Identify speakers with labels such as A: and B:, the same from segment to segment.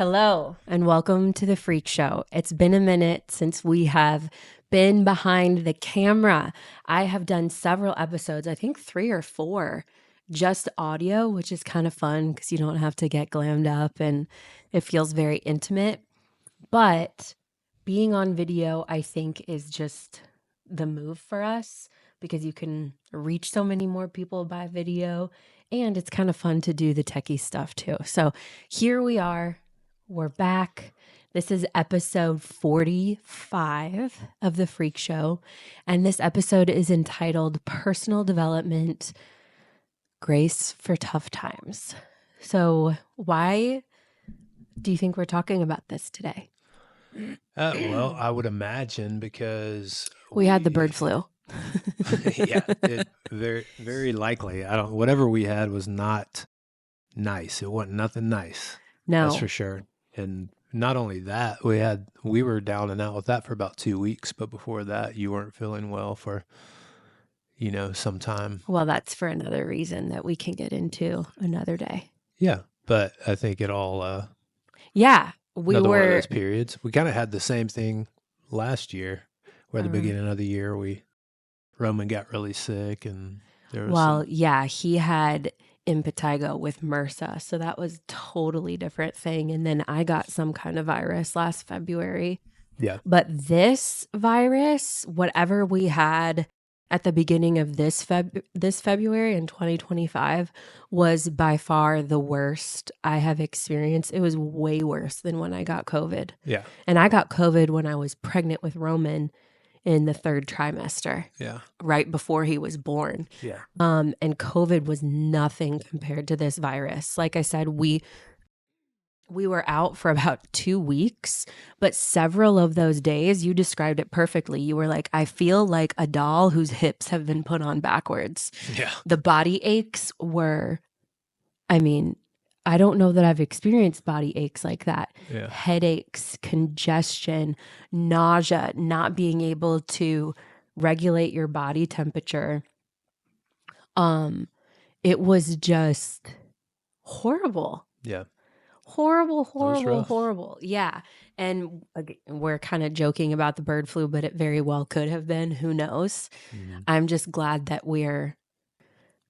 A: Hello, and welcome to the Freq Show. It's been a minute since we have been behind the camera. I have done several episodes, I think 3 or 4, just audio, which is kind of fun because you don't have to get glammed up and it feels very intimate. But being on video, I think, is just the move for us because you can reach so many more people by video, and it's kind of fun to do the techie stuff too. So here we are. We're back. This is episode 45 of the Freq Show, and this episode is entitled Personal Development, Grace for Tough Times. So why do you think we're talking about this today?
B: Well, I would imagine because
A: we had the bird flu.
B: Yeah, very, very likely. Whatever we had was not nice. It wasn't nothing nice.
A: No.
B: That's for sure. And not only that, we were down and out with that for about 2 weeks, but before that you weren't feeling well for, some time.
A: Well, that's for another reason that we can get into another day.
B: Yeah, but I think it all
A: yeah,
B: one of those periods. We kind of had the same thing last year, where at the beginning of the year Roman got really sick, and there was
A: he had impetigo with MRSA, so that was totally different thing. And then I got some kind of virus last February.
B: Yeah.
A: But this virus, whatever we had at the beginning of this February in 2025, was by far the worst I have experienced. It was way worse than when I got COVID.
B: Yeah.
A: And I got COVID when I was pregnant with Roman in the 3rd trimester.
B: Yeah.
A: Right before he was born.
B: Yeah.
A: And COVID was nothing compared to this virus. Like I said, we were out for about 2 weeks, but several of those days, you described it perfectly. You were like, I feel like a doll whose hips have been put on backwards.
B: Yeah.
A: The body aches were, I don't know that I've experienced body aches like that.
B: Yeah.
A: Headaches, congestion, nausea, not being able to regulate your body temperature. It was just horrible.
B: Yeah.
A: Horrible. Yeah. And again, we're kind of joking about the bird flu, but it very well could have been. Who knows? Mm-hmm. I'm just glad that we're,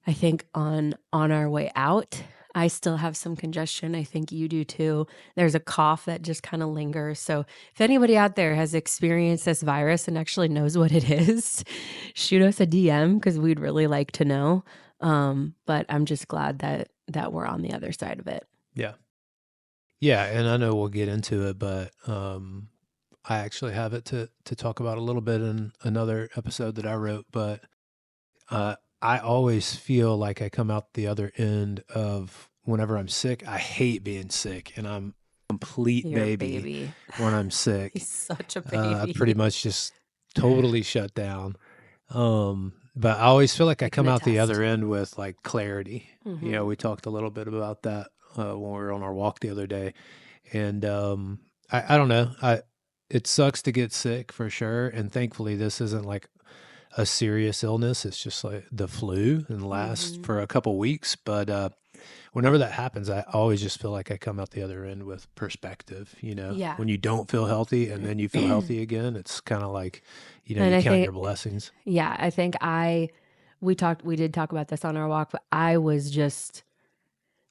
A: I think, on our way out. I still have some congestion. I think you do too. There's a cough that just kind of lingers. So if anybody out there has experienced this virus and actually knows what it is, shoot us a DM because we'd really like to know. But I'm just glad that we're on the other side of it.
B: Yeah. Yeah, and I know we'll get into it, but I actually have it to talk about a little bit in another episode that I wrote. But I always feel like I come out the other end of whenever I'm sick. I hate being sick, and I'm a complete baby when I'm sick.
A: He's such a baby.
B: I pretty much just totally shut down. But I always feel like I come out the other end with like clarity. Mm-hmm. We talked a little bit about that when we were on our walk the other day. And I don't know. It sucks to get sick for sure. And thankfully this isn't like a serious illness. It's just like the flu and lasts for a couple weeks. But whenever that happens, I always just feel like I come out the other end with perspective,
A: Yeah.
B: When you don't feel healthy and then you feel healthy again, it's kind of like, you count your blessings.
A: Yeah. I think we did talk about this on our walk, but I was just,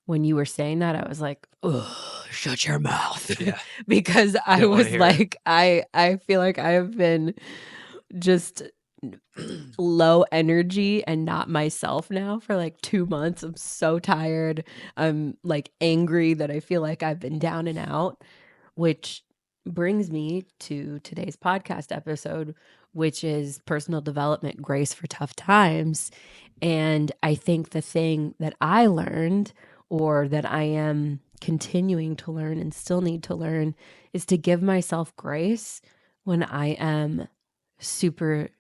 A: when you were saying that, I was like, oh, shut your mouth.
B: Yeah.
A: Because I was like, I feel like I have been just low energy and not myself now for like 2 months. I'm so tired. I'm like angry that I feel like I've been down and out, which brings me to today's podcast episode, which is personal development, grace for tough times. And I think the thing that I learned, or that I am continuing to learn and still need to learn, is to give myself grace when I am super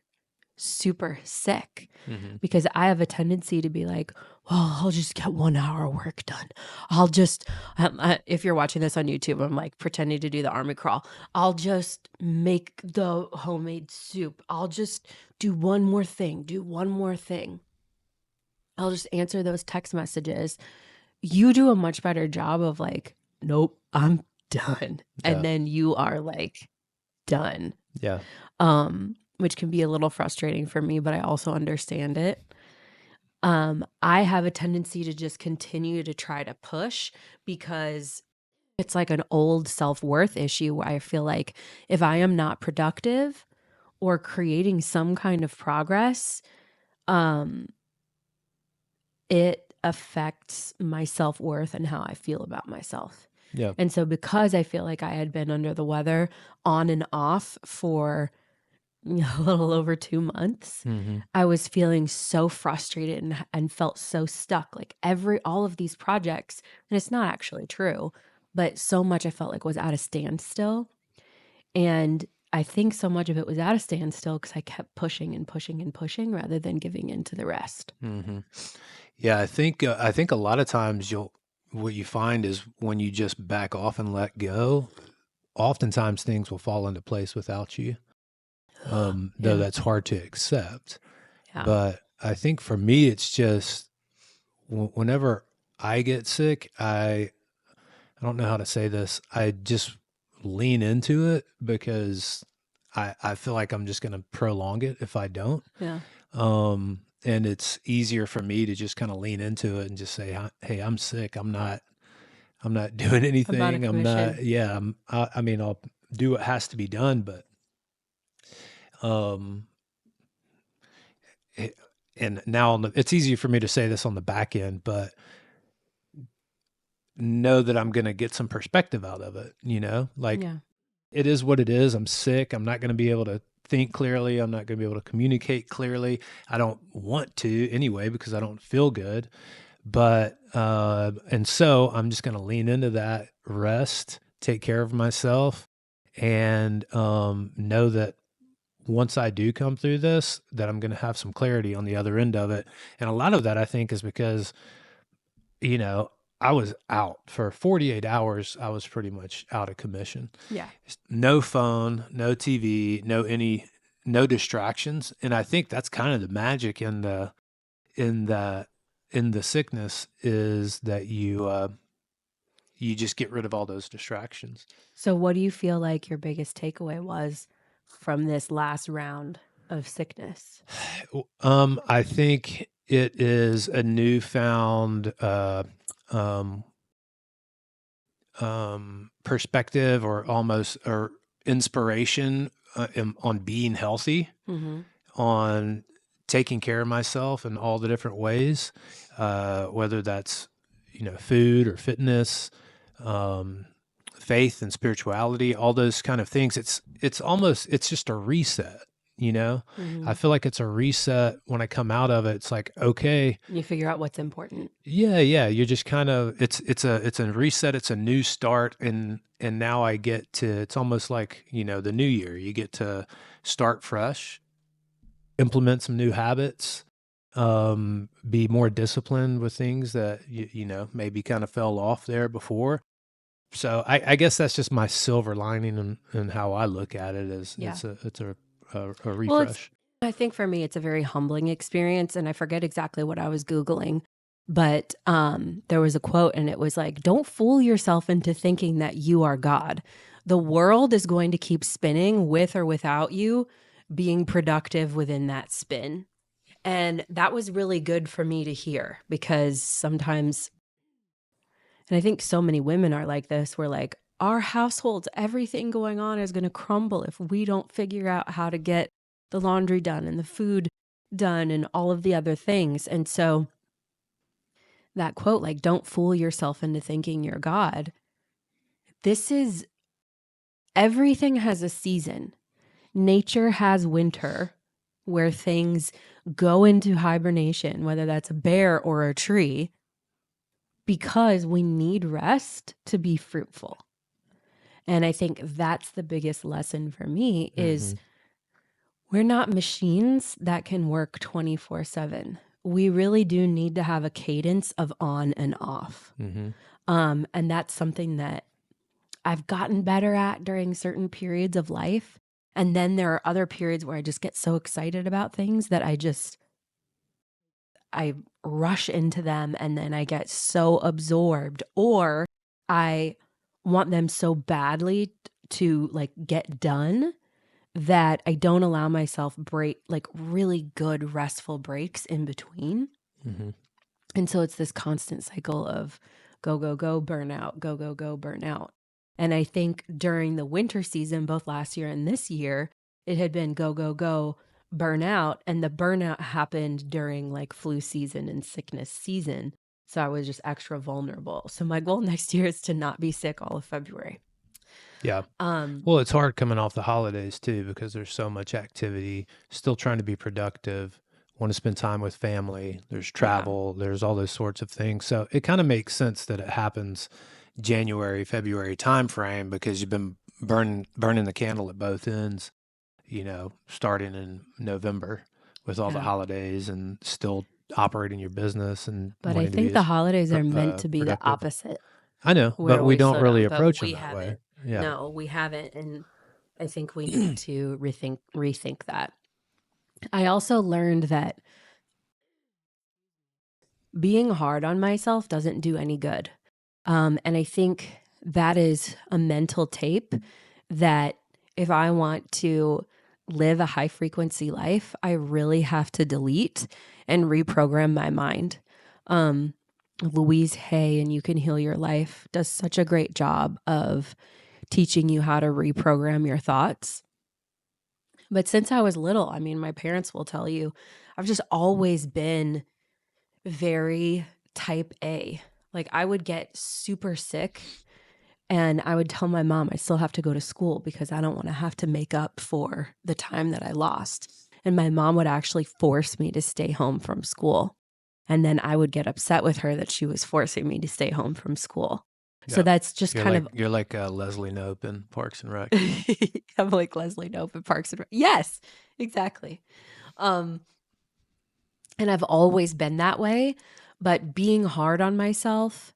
A: sick. Mm-hmm. Because I have a tendency to be like, well, I'll just get 1 hour work done. I'll just, if you're watching this on YouTube, I'm like pretending to do the army crawl. I'll just make the homemade soup. I'll just do one more thing. I'll just answer those text messages. You do a much better job of like, nope, I'm done.
B: Yeah.
A: And then you are like done.
B: Yeah.
A: Which can be a little frustrating for me, but I also understand it. I have a tendency to just continue to try to push because it's like an old self-worth issue where I feel like if I am not productive or creating some kind of progress, it affects my self-worth and how I feel about myself.
B: Yeah.
A: And so because I feel like I had been under the weather on and off for a little over 2 months, I was feeling so frustrated and felt so stuck. Like all of these projects, and it's not actually true, but so much I felt like was at a standstill. And I think so much of it was at a standstill because I kept pushing and pushing and pushing rather than giving in to the rest.
B: Yeah, I think a lot of times what you find is when you just back off and let go, oftentimes things will fall into place without you. Though that's hard to accept.
A: Yeah.
B: But I think for me, it's just whenever I get sick, I don't know how to say this. I just lean into it because I feel like I'm just going to prolong it if I don't.
A: Yeah.
B: And it's easier for me to just kind of lean into it and just say, "Hey, I'm sick. I'm not doing anything. I'm not. Yeah. I mean, I'll do what has to be done, but and now it's easy for me to say this on the back end, but know that I'm going to get some perspective out of it. Like it is what it is. I'm sick. I'm not going to be able to think clearly. I'm not going to be able to communicate clearly. I don't want to anyway because I don't feel good. But and so I'm just going to lean into that, rest, take care of myself, and know that once I do come through this, that I'm going to have some clarity on the other end of it. And a lot of that I think is because, I was out for 48 hours. I was pretty much out of commission.
A: Yeah.
B: No phone, no TV, no distractions. And I think that's kind of the magic in the sickness is that you just get rid of all those distractions.
A: So what do you feel like your biggest takeaway was from this last round of sickness?
B: I think it is a newfound perspective or inspiration on being healthy, on taking care of myself in all the different ways, whether that's, food or fitness, faith and spirituality, all those kind of things. It's just a reset. I feel like it's a reset when I come out of it. It's like, okay,
A: you figure out what's important.
B: Yeah. You're just kind of, it's a reset. It's a new start. And now it's almost like, the new year, you get to start fresh, implement some new habits, be more disciplined with things that, maybe kind of fell off there before. So I guess that's just my silver lining and how I look at it is it's a refresh.
A: Well, I think for me, it's a very humbling experience. And I forget exactly what I was Googling, but there was a quote and it was like, don't fool yourself into thinking that you are God. The world is going to keep spinning with or without you being productive within that spin. And that was really good for me to hear because sometimes, and I think so many women are like this, we're like, our households, everything going on is going to crumble if we don't figure out how to get the laundry done and the food done and all of the other things. And so that quote, like, don't fool yourself into thinking you're God. Everything has a season. Nature has winter where things go into hibernation, whether that's a bear or a tree, because we need rest to be fruitful. And I think that's the biggest lesson for me is we're not machines that can work 24/7. We really do need to have a cadence of on and off. And that's something that I've gotten better at during certain periods of life. And then there are other periods where I just get so excited about things that I rush into them and then I get so absorbed, or I want them so badly to like get done that I don't allow myself really good restful breaks in between.
B: Mm-hmm.
A: And so it's this constant cycle of go, go, go, burnout, go, go, go, burnout. And I think during the winter season, both last year and this year, it had been go, go, go, burnout. And the burnout happened during like flu season and sickness season. So I was just extra vulnerable. So my goal next year is to not be sick all of February.
B: Yeah. Well, it's hard coming off the holidays too, because there's so much activity, still trying to be productive, want to spend time with family. There's travel, there's all those sorts of things. So it kind of makes sense that it happens January, February timeframe, because you've been burning the candle at both ends, starting in November with all the holidays and still operating your business.
A: But I think the holidays are meant to be
B: productive.
A: the opposite.
B: I know, but we don't really approach them that way. Yeah.
A: No, we haven't. And I think we need to rethink that. I also learned that being hard on myself doesn't do any good. And I think that is a mental tape that if I want to live a high frequency life, I really have to delete and reprogram my mind. Louise Hay and You Can Heal Your Life does such a great job of teaching you how to reprogram your thoughts. But since I was little, I mean, my parents will tell you, I've just always been very type A. Like I would get super sick and I would tell my mom I still have to go to school because I don't want to have to make up for the time that I lost. And my mom would actually force me to stay home from school. And then I would get upset with her that she was forcing me to stay home from school. Yeah. So that's just
B: you're like Leslie Knope in Parks and Rec.
A: I'm like Leslie Knope in Parks and Rec. Yes, exactly. And I've always been that way, but being hard on myself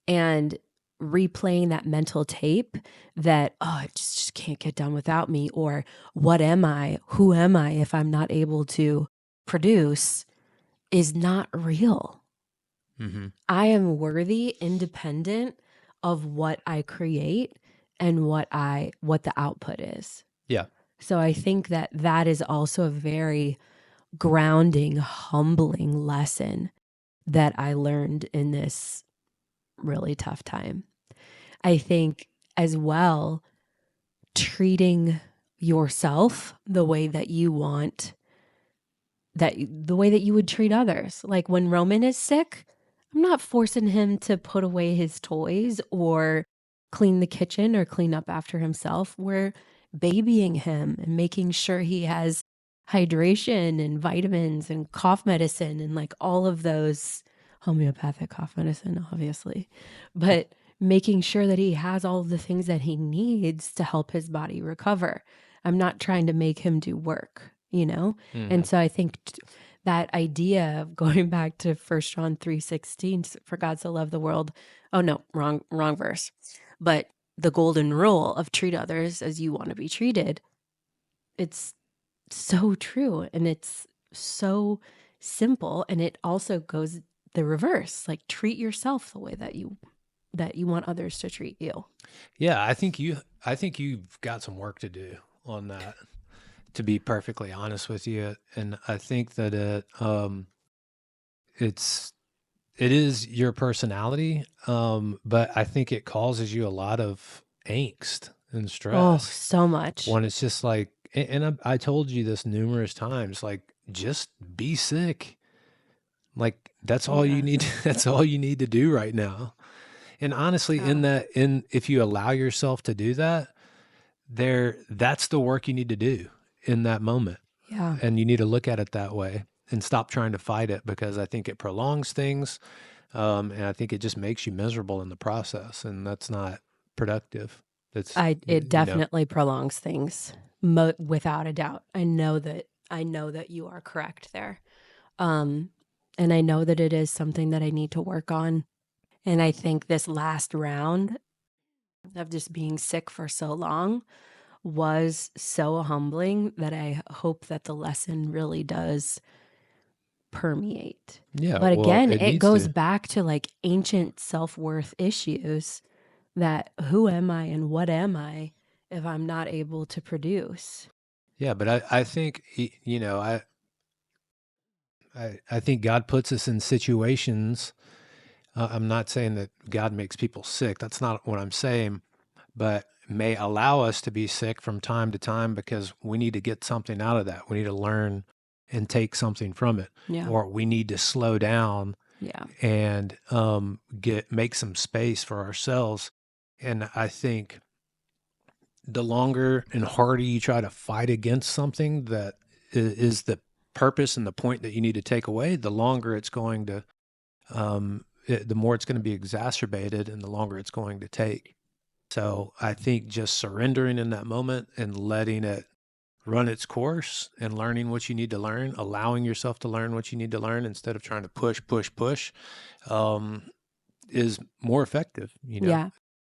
A: and replaying that mental tape that, oh, it just can't get done without me, or what am I? Who am I if I'm not able to produce is not real. Mm-hmm. I am worthy, independent of what I create and what the output is.
B: Yeah.
A: So I think that is also a very grounding, humbling lesson that I learned in this really tough time. I think as well, treating yourself the way that you want, the way that you would treat others. Like when Roman is sick, I'm not forcing him to put away his toys or clean the kitchen or clean up after himself. We're babying him and making sure he has hydration and vitamins and cough medicine and like all of those homeopathic cough medicine, obviously, but making sure that he has all of the things that he needs to help his body recover. I'm not trying to make him do work, Mm-hmm. And so I think that idea of going back to 1 John 3:16, for God so loved the world. Oh no, wrong verse. But the golden rule of treat others as you want to be treated. It's so true. And it's so simple. And it also goes the reverse, like treat yourself the way that you want others to treat you.
B: Yeah, I think you've got some work to do on that, to be perfectly honest with you. And I think that it is your personality, but I think it causes you a lot of angst and stress.
A: Oh, so much.
B: When it's just like, and I told you this numerous times, like just be sick. Like that's all you need. That's all you need to do right now. And honestly, if you allow yourself to do that, that's the work you need to do in that moment.
A: Yeah.
B: And you need to look at it that way and stop trying to fight it, because I think it prolongs things. And I think it just makes you miserable in the process, and that's not productive.
A: It definitely prolongs things, without a doubt. I know that you are correct there. And I know that it is something that I need to work on. And I think this last round of just being sick for so long was so humbling that I hope that the lesson really does permeate.
B: Yeah.
A: But again, it goes back to like ancient self-worth issues that who am I and what am I if I'm not able to produce?
B: Yeah, but I think, you know, I think God puts us in situations. I'm not saying that God makes people sick. That's not what I'm saying, but may allow us to be sick from time to time because we need to get something out of that. We need to learn and take something from it,
A: Yeah.
B: or we need to slow down
A: Yeah.
B: and make some space for ourselves. And I think the longer and harder you try to fight against something that is the purpose and the point that you need to take away, the longer it's going to, the more it's going to be exacerbated and the longer it's going to take. So I think just surrendering in that moment and letting it run its course and learning what you need to learn, allowing yourself to learn what you need to learn instead of trying to push, is more effective, you know?
A: Yeah.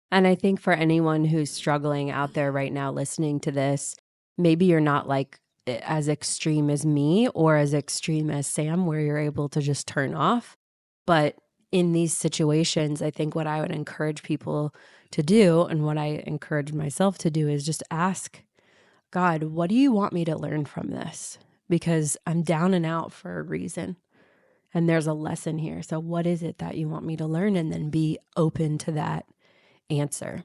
A: And I think for anyone who's struggling out there right now listening to this, maybe you're not like as extreme as me or as extreme as Sam, where you're able to just turn off. But in these situations, I think what I would encourage people to do and what I encourage myself to do is just ask God, what do you want me to learn from this? Because I'm down and out for a reason. And there's a lesson here. So, what is it that you want me to learn? And then be open to that answer.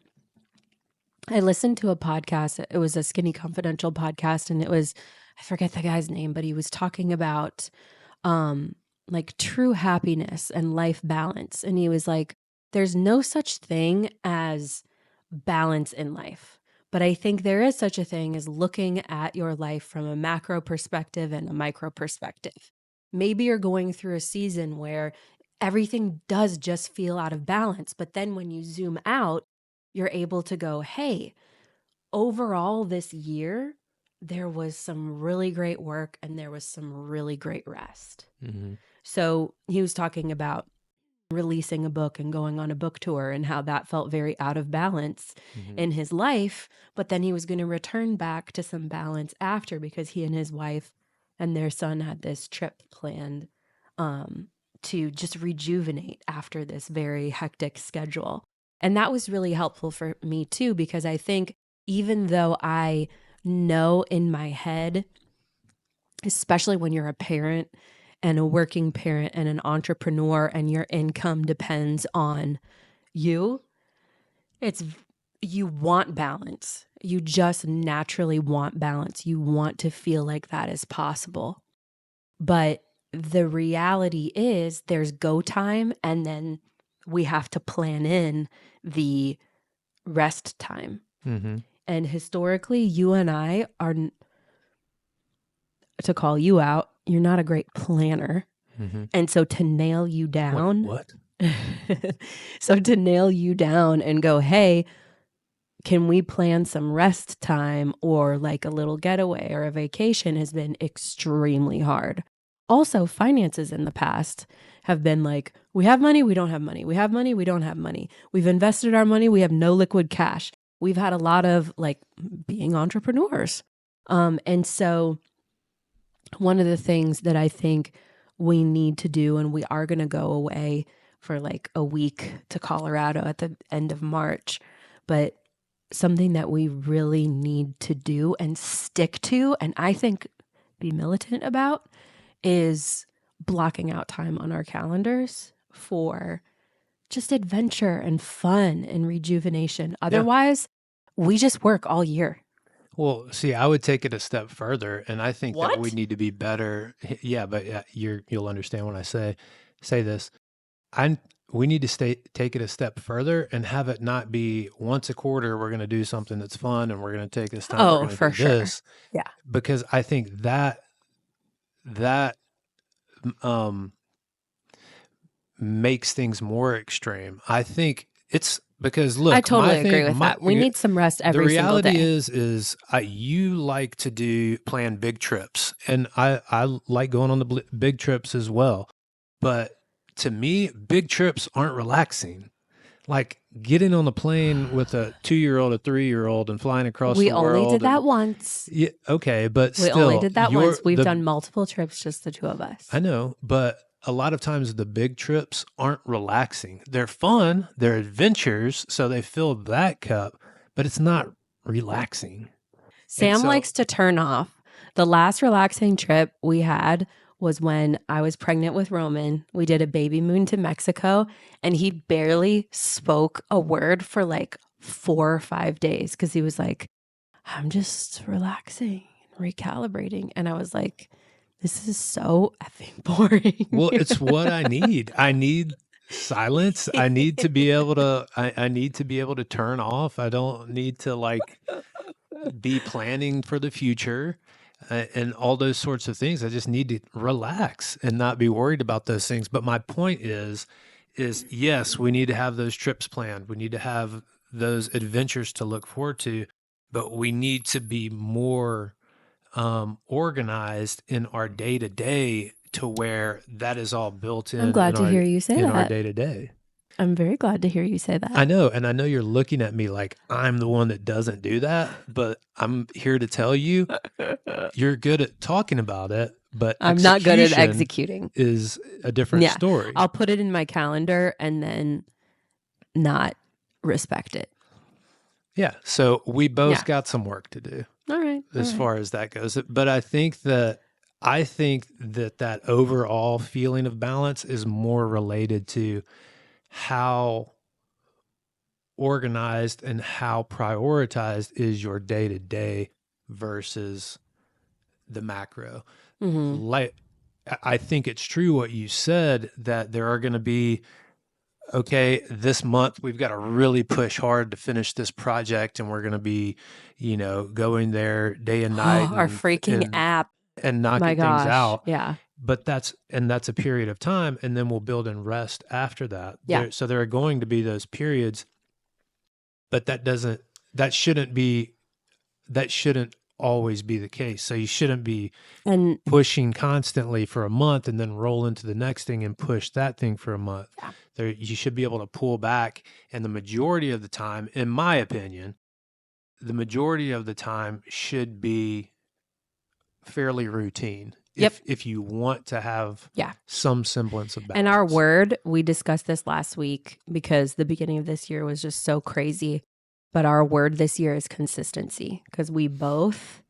A: I listened to a podcast. It was a Skinny Confidential podcast, and it was, I forget the guy's name, but he was talking about like true happiness and life balance. And he was like, there's no such thing as balance in life. But I think there is such a thing as looking at your life from a macro perspective and a micro perspective. Maybe you're going through a season where everything does just feel out of balance. But then when you zoom out, you're able to go, hey, overall this year, there was some really great work and there was some really great rest.
B: Mm-hmm.
A: So he was talking about releasing a book and going on a book tour and how that felt very out of balance in his life. But then he was going to return back to some balance after because he and his wife and their son had this trip planned to just rejuvenate after this very hectic schedule. And that was really helpful for me too, because I think even though I know in my head, especially when you're a parent and a working parent and an entrepreneur and your income depends on you, you want balance. You just naturally want balance. You want to feel like that is possible. But the reality is there's go time and then we have to plan in the rest time.
B: Mm-hmm.
A: And historically, you and I are, to call you out, you're not a great planner.
B: Mm-hmm.
A: And so to nail you down.
B: What?
A: So to nail you down and go, hey, can we plan some rest time or like a little getaway or a vacation has been extremely hard. Also, finances in the past have been like, we have money, we don't have money. We have money, we don't have money. We've invested our money, we have no liquid cash. We've had a lot of like being entrepreneurs. And so one of the things that I think we need to do, and we are going to go away for like a week to Colorado at the end of March, but something that we really need to do and stick to, and I think be militant about, is blocking out time on our calendars for just adventure and fun and rejuvenation. Otherwise, we just work all year.
B: Well, see, I would take it a step further, and I think that we need to be better. Yeah, but you'll understand when I say this. We need to take it a step further and have it not be once a quarter we're going to do something that's fun and we're going to take this time.
A: Oh, for sure.
B: This.
A: Yeah.
B: Because I think that makes things more extreme. I think it's because look,
A: I totally agree with that. We need some rest every single day.
B: The reality is you like to plan big trips, and I like going on the big trips as well. But to me, big trips aren't relaxing. Like getting on the plane with a 2-year-old, a 3-year-old, and flying across the world.
A: We only did that once.
B: Yeah, okay, but
A: we
B: still,
A: only did that once. We've done multiple trips, just the two of us.
B: I know, but a lot of times the big trips aren't relaxing. They're fun, they're adventures, so they fill that cup, but it's not relaxing.
A: Sam likes to turn off. The last relaxing trip we had was when I was pregnant with Roman. We did a baby moon to Mexico, and he barely spoke a word for like 4 or 5 days because he was like, I'm just relaxing, recalibrating. And I was like, this is so effing boring.
B: Well, it's what I need. I need silence. I need to be able to I need to be able to turn off. I don't need to like be planning for the future and all those sorts of things. I just need to relax and not be worried about those things. But my point is yes, we need to have those trips planned. We need to have those adventures to look forward to, but we need to be more organized in our day to day to where that is all built in.
A: I'm glad to hear you say that.
B: In our day to day.
A: I'm very glad to hear you say that.
B: I know. And I know you're looking at me like I'm the one that doesn't do that, but I'm here to tell you, you're good at talking about it, but
A: I'm not good at executing.
B: Is a different story.
A: I'll put it in my calendar and then not respect it.
B: Yeah. So we both got some work to do.
A: All right.
B: As far as that goes. But I think that that overall feeling of balance is more related to how organized and how prioritized is your day to day versus the macro.
A: Mm-hmm.
B: Like, I think it's true what you said, that there are going to be, okay, this month we've got to really push hard to finish this project, and we're going to be, going there day and night.
A: Our freaking app.
B: And knocking things out.
A: Yeah.
B: But that's a period of time, and then we'll build in rest after that.
A: Yeah.
B: So there are going to be those periods, but that shouldn't always be the case. So you shouldn't be pushing constantly for a month and then roll into the next thing and push that thing for a month. Yeah. You should be able to pull back, and the majority of the time, in my opinion, the majority of the time should be fairly routine. If you want to have some semblance of balance.
A: And our word, we discussed this last week because the beginning of this year was just so crazy. But our word this year is consistency, because we both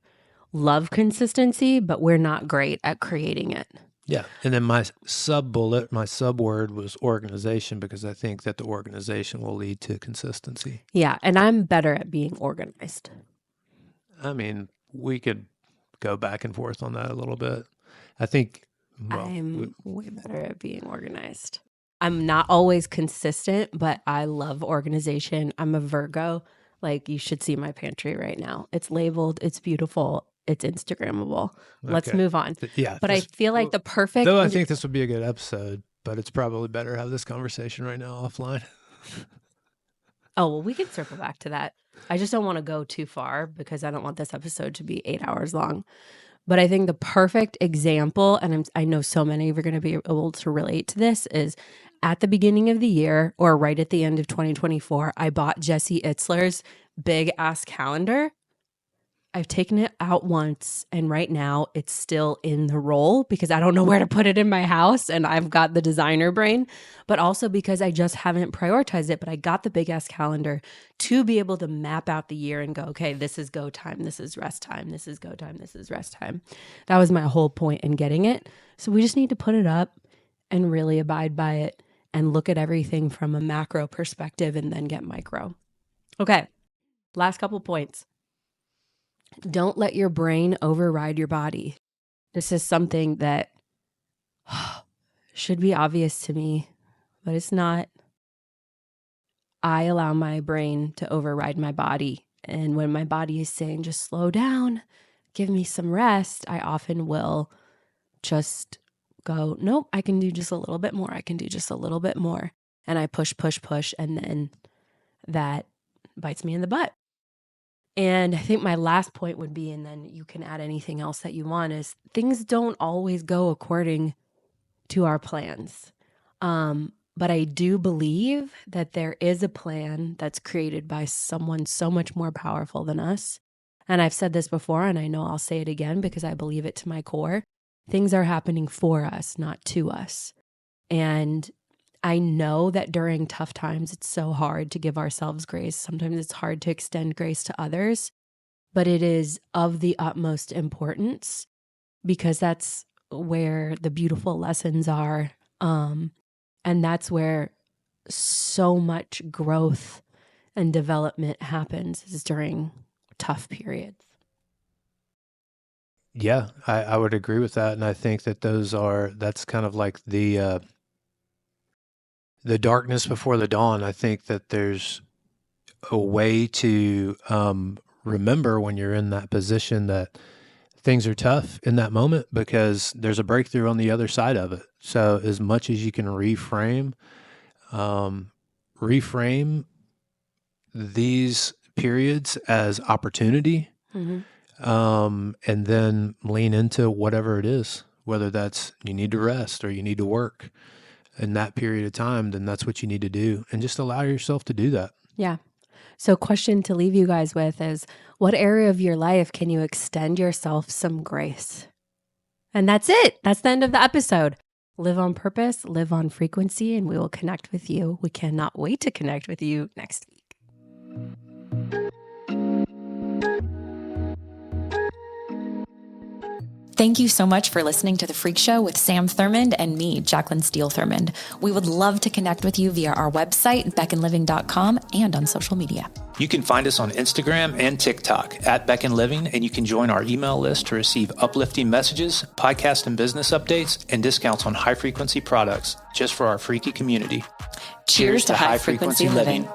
A: love consistency, but we're not great at creating it.
B: Yeah. And then my sub word was organization, because I think that the organization will lead to consistency.
A: Yeah. And I'm better at being organized.
B: I mean, we could go back and forth on that a little bit. I think
A: I'm way better at being organized. I'm not always consistent, but I love organization. I'm a Virgo. Like, you should see my pantry right now. It's labeled, it's beautiful, it's Instagrammable. Okay. Let's move on.
B: Yeah.
A: But I feel like the perfect...
B: Though I think this would be a good episode, but it's probably better to have this conversation right now offline.
A: Oh, well, we can circle back to that. I just don't want to go too far because I don't want this episode to be 8 hours long. But I think the perfect example, and I know so many of you are going to be able to relate to this, is at the beginning of the year or right at the end of 2024, I bought Jesse Itzler's big ass calendar. I've taken it out once, and right now it's still in the roll because I don't know where to put it in my house, and I've got the designer brain, but also because I just haven't prioritized it. But I got the big ass calendar to be able to map out the year and go, okay, this is go time, this is rest time, this is go time, this is rest time. That was my whole point in getting it. So we just need to put it up and really abide by it and look at everything from a macro perspective and then get micro. Okay, last couple points. Don't let your brain override your body. This is something that should be obvious to me, but it's not. I allow my brain to override my body. And when my body is saying, just slow down, give me some rest, I often will just go, nope, I can do just a little bit more. I can do just a little bit more. And I push, and then that bites me in the butt. And I think my last point would be, and then you can add anything else that you want, is things don't always go according to our plans. But I do believe that there is a plan that's created by someone so much more powerful than us. And I've said this before, and I know I'll say it again because I believe it to my core. Things are happening for us, not to us. And I know that during tough times, it's so hard to give ourselves grace. Sometimes it's hard to extend grace to others, but it is of the utmost importance because that's where the beautiful lessons are. And that's where so much growth and development happens, is during tough periods.
B: Yeah, I would agree with that. And I think that that's kind of like the darkness before the dawn. I think that there's a way to remember when you're in that position that things are tough in that moment, because there's a breakthrough on the other side of it. So as much as you can reframe these periods as opportunity, and then lean into whatever it is, whether that's you need to rest or you need to work in that period of time, then that's what you need to do, and just allow yourself to do that.
A: Yeah. So question to leave you guys with is, what area of your life can you extend yourself some grace? And that's it. That's the end of the episode. Live on purpose, live on frequency, and we will connect with you. We cannot wait to connect with you next week.
C: Thank you so much for listening to The Freq Show with Sam Thurmond and me, Jacqueline Steele Thurmond. We would love to connect with you via our website, beckonliving.com, and on social media.
D: You can find us on Instagram and TikTok at Beck and Living, and you can join our email list to receive uplifting messages, podcast and business updates, and discounts on high-frequency products just for our freaky community.
C: Cheers to high-frequency living.